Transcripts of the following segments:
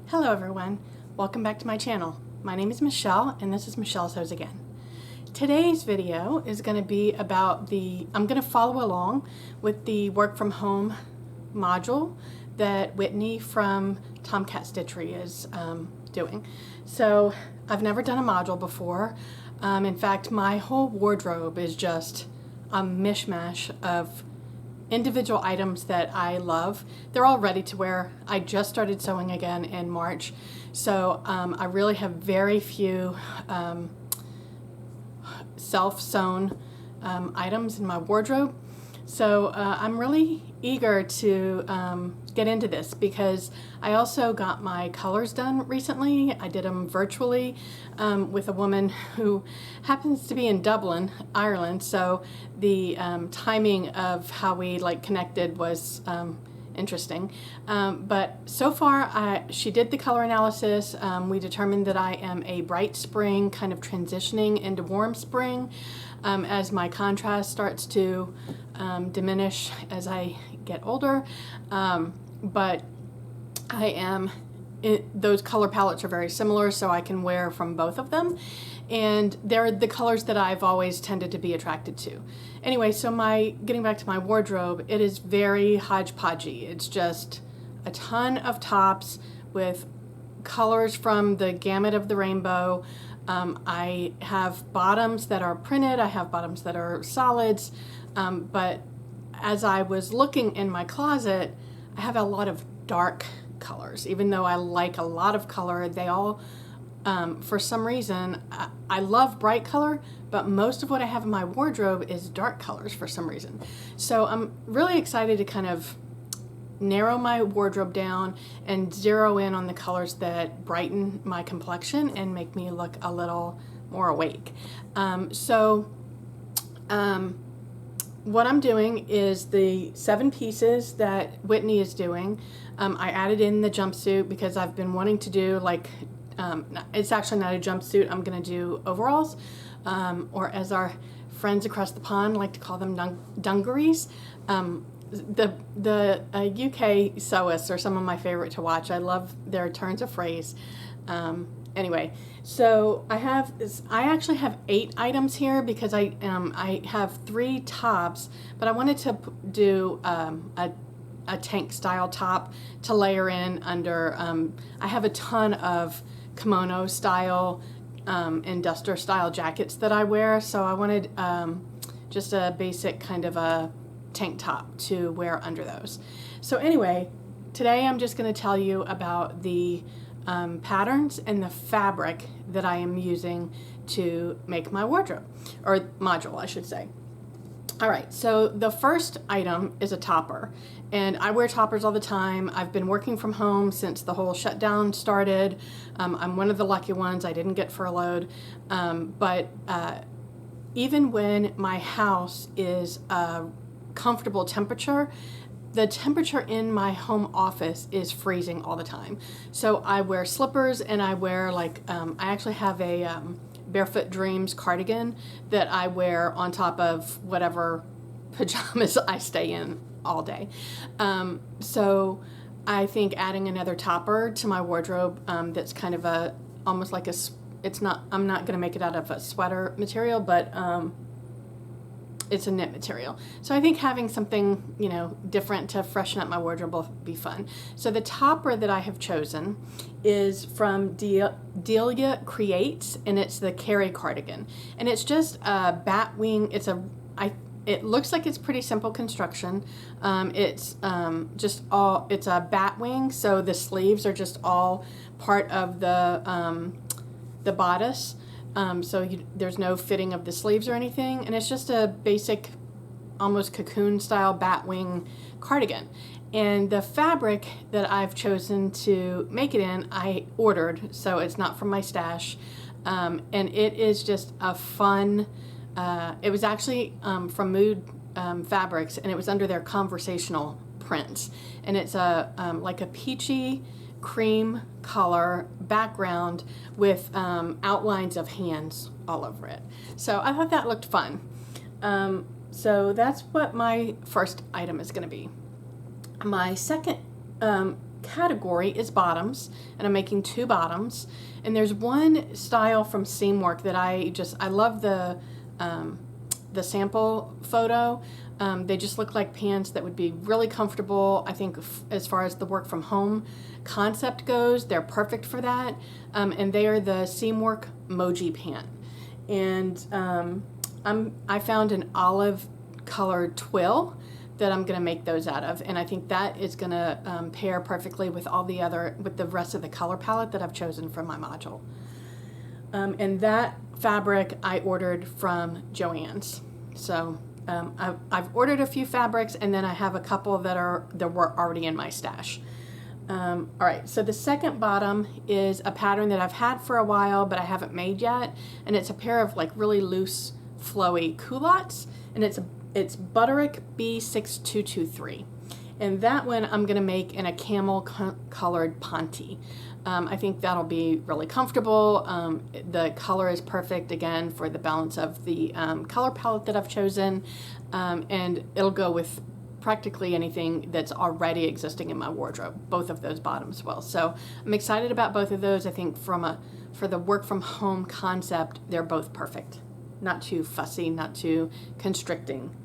Hello everyone, welcome back to my channel. My name is Michelle and this is Michelle Sews Again. Today's video is going to be about I'm going to follow along with the work from home module that Whitney from Tomcat Stitchery is doing. So I've never done a module before. In fact, my whole wardrobe is just a mishmash of individual items that I love. They're all ready to wear. I just started sewing again in March, so I really have very few self-sewn items in my wardrobe. So I'm really eager to get into this because I also got my colors done recently. I did them virtually with a woman who happens to be in Dublin, Ireland. So the timing of how we connected was interesting. But so far she did the color analysis. We determined that I am a bright spring, kind of transitioning into warm spring as my contrast starts to diminish as I get older. But those color palettes are very similar, so I can wear from both of them. And they're the colors that I've always tended to be attracted to. Anyway, so getting back to my wardrobe, it is very hodgepodgey. It's just a ton of tops with colors from the gamut of the rainbow. I have bottoms that are printed, I have bottoms that are solids, but as I was looking in my closet, I have a lot of dark colors. Even though I like a lot of color, they all, for some reason, I love bright color, but most of what I have in my wardrobe is dark colors for some reason. So I'm really excited to kind of narrow my wardrobe down and zero in on the colors that brighten my complexion and make me look a little more awake. What I'm doing is the 7 pieces that Whitney is doing. I added in the jumpsuit because I've been wanting to do it's actually not a jumpsuit, I'm gonna do overalls, or as our friends across the pond like to call them, dungarees. The UK sewists are some of my favorite to watch. I love their turns of phrase. Anyway, so I actually have 8 items here because I have 3 tops, but I wanted to do a tank style top to layer in under. I have a ton of kimono style and duster style jackets that I wear, so I wanted just a basic kind of a tank top to wear under those. So anyway, today I'm just going to tell you about the patterns and the fabric that I am using to make my wardrobe, or module I should say. Alright, so the first item is a topper, and I wear toppers all the time. I've been working from home since the whole shutdown started. I'm one of the lucky ones. I didn't get furloughed, but even when my house is a comfortable temperature, the temperature in my home office is freezing all the time. So I wear slippers, and I wear I actually have a Barefoot Dreams cardigan that I wear on top of whatever pajamas I stay in all day. So I think adding another topper to my wardrobe that's kind of almost like I'm not gonna make it out of a sweater material, but it's a knit material. So I think having something, different to freshen up my wardrobe will be fun. So the topper that I have chosen is from Delia Creates, and it's the Carrie cardigan. And it's just a bat wing. It looks like it's pretty simple construction. It's a bat wing, so the sleeves are just all part of the bodice. So there's no fitting of the sleeves or anything, and it's just a basic, almost cocoon style batwing cardigan. And the fabric that I've chosen to make it in, I ordered, so it's not from my stash, and it is just a fun, it was actually from Mood Fabrics, and it was under their conversational prints, and it's like a peachy cream color background with outlines of hands all over it. So I thought that looked fun. So that's what my first item is going to be. My second category is bottoms, and I'm making 2 bottoms. And there's one style from Zinck that I love the sample photo. They just look like pants that would be really comfortable. I think as far as the work from home concept goes, they're perfect for that. And they are the Zinck Moji pant. And I found an olive colored twill that I'm gonna make those out of, and I think that is gonna pair perfectly with with the rest of the color palette that I've chosen from my module. And that fabric I ordered from Joann's. So I've ordered a few fabrics, and then I have a couple that were already in my stash. All right, so the second bottom is a pattern that I've had for a while, but I haven't made yet, and it's a pair of like really loose, flowy culottes, and it's Butterick B6223. And that one I'm gonna make in a camel colored ponte. I think that'll be really comfortable. The color is perfect, again, for the balance of the color palette that I've chosen, and it'll go with practically anything that's already existing in my wardrobe. Both of those bottoms will. So I'm excited about both of those. I think for the work from home concept, they're both perfect. Not too fussy, not too constricting.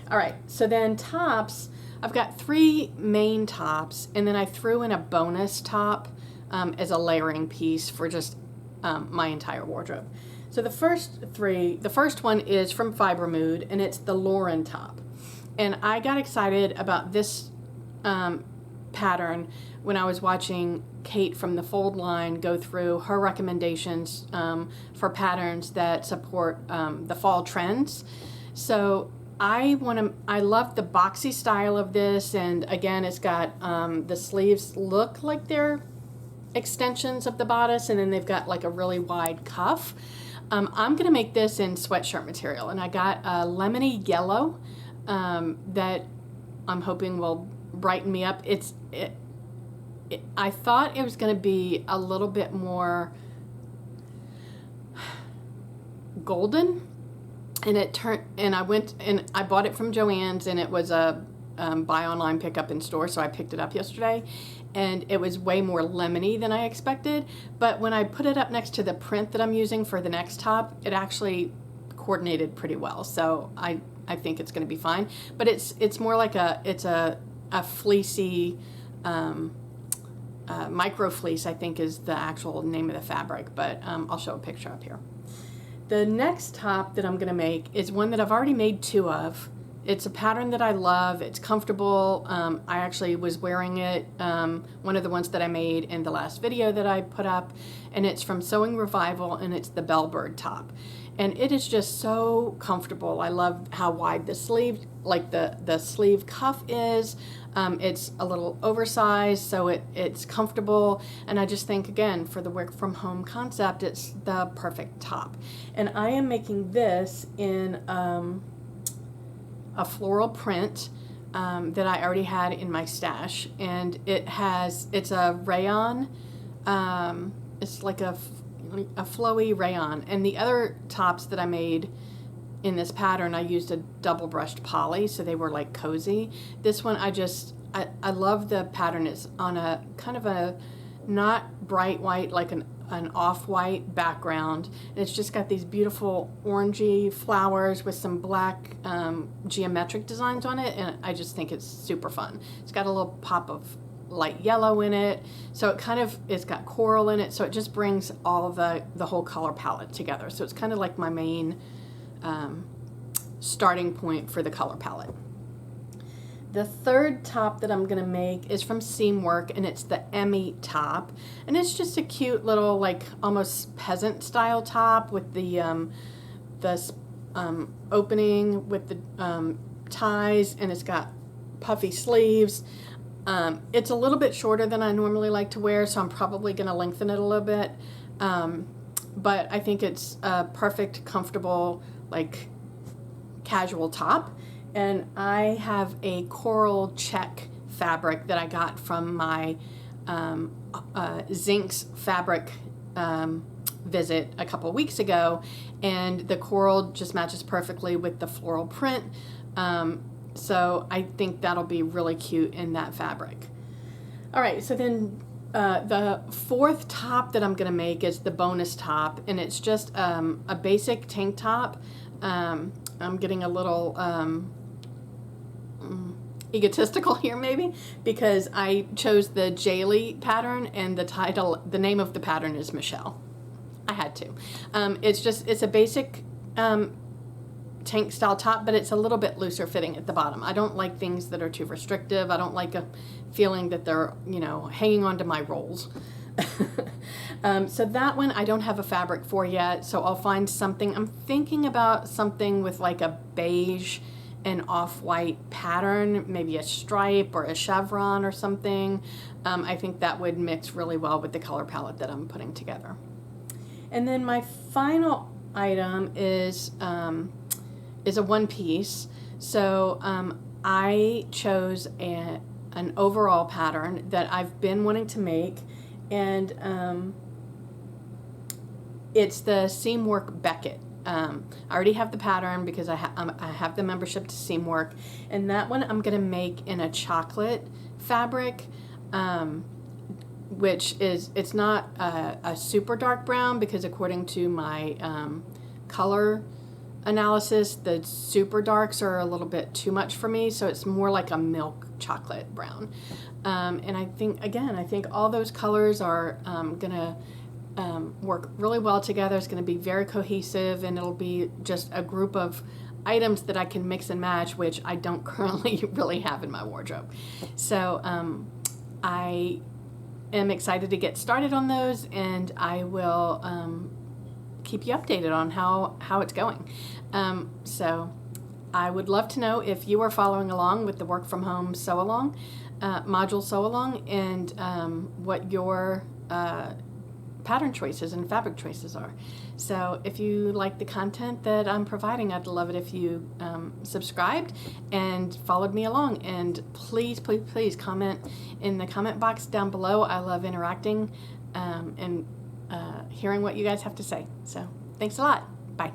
All right, so then tops, I've got 3 main tops, and then I threw in a bonus top as a layering piece for just my entire wardrobe. So the first one is from Fiber Mood, and it's the Lauren top. And I got excited about this pattern when I was watching Kate from the Fold line go through her recommendations for patterns that support the fall trends. So I love the boxy style of this, and again, it's got the sleeves look like they're extensions of the bodice, and then they've got like a really wide cuff. I'm gonna make this in sweatshirt material, and I got a lemony yellow that I'm hoping will brighten me up. I thought it was going to be a little bit more golden, and I went and I bought it from Joann's, and it was a buy online, pick up in store, so I picked it up yesterday, and it was way more lemony than I expected. But when I put it up next to the print that I'm using for the next top, it actually coordinated pretty well. So I think it's going to be fine. But it's more like a fleecy micro fleece, I think is the actual name of the fabric. But I'll show a picture up here. The next top that I'm going to make is one that I've already made 2 of. It's a pattern that I love. It's comfortable. I actually was wearing it, one of the ones that I made in the last video that I put up, and it's from Sewing Revival, and it's the Bellbird top. And it is just so comfortable. I love how wide the sleeve, like the sleeve cuff is. It's a little oversized, so it's comfortable. And I just think, again, for the work from home concept, it's the perfect top. And I am making this in a floral print that I already had in my stash. And it's a rayon. It's like a flowy rayon, and the other tops that I made in this pattern I used a double brushed poly, so they were like cozy. This one I love the pattern. It's on a kind of a not bright white, like an off-white background, and it's just got these beautiful orangey flowers with some black geometric designs on it, and I just think it's super fun. It's got a little pop of light yellow in it, so it's got coral in it, so it just brings all the whole color palette together. So it's kind of like my main starting point for the color palette. The third top that I'm gonna make is from Seamwork, and it's the Emmy top, and it's just a cute little like almost peasant style top with the opening with the ties, and it's got puffy sleeves. It's a little bit shorter than I normally like to wear, so I'm probably going to lengthen it a little bit. But I think it's a perfect, comfortable, like casual top. And I have a coral check fabric that I got from my Zinck's fabric visit a couple weeks ago. And the coral just matches perfectly with the floral print. So I think that'll be really cute in that fabric. All right, so then the fourth top that I'm going to make is the bonus top, and it's just a basic tank top. I'm getting a little egotistical here maybe, because I chose the Jaylee pattern, and the name of the pattern is Michelle. I had to. It's a basic tank style top, but it's a little bit looser fitting at the bottom. I don't like things that are too restrictive. I don't like a feeling that they're, hanging onto my rolls. So that one I don't have a fabric for yet, so I'll find something. I'm thinking about something with like a beige and off-white pattern, maybe a stripe or a chevron or something. I think that would mix really well with the color palette that I'm putting together. And then my final item is a one piece. So I chose an overall pattern that I've been wanting to make, and it's the Seamwork Beckett. I already have the pattern because I have the membership to Seamwork, and that one I'm gonna make in a chocolate fabric, which it's not a super dark brown, because according to my color analysis, the super darks are a little bit too much for me, so it's more like a milk chocolate brown. And I think all those colors are gonna work really well together. It's gonna be very cohesive, and it'll be just a group of items that I can mix and match, which I don't currently really have in my wardrobe. So I am excited to get started on those, and I will keep you updated on how it's going. So I would love to know if you are following along with the work from home sew along, module sew along, and what your pattern choices and fabric choices are. So if you like the content that I'm providing, I'd love it if you subscribed and followed me along. And please, please, please comment in the comment box down below. I love interacting and hearing what you guys have to say. So thanks a lot. Bye.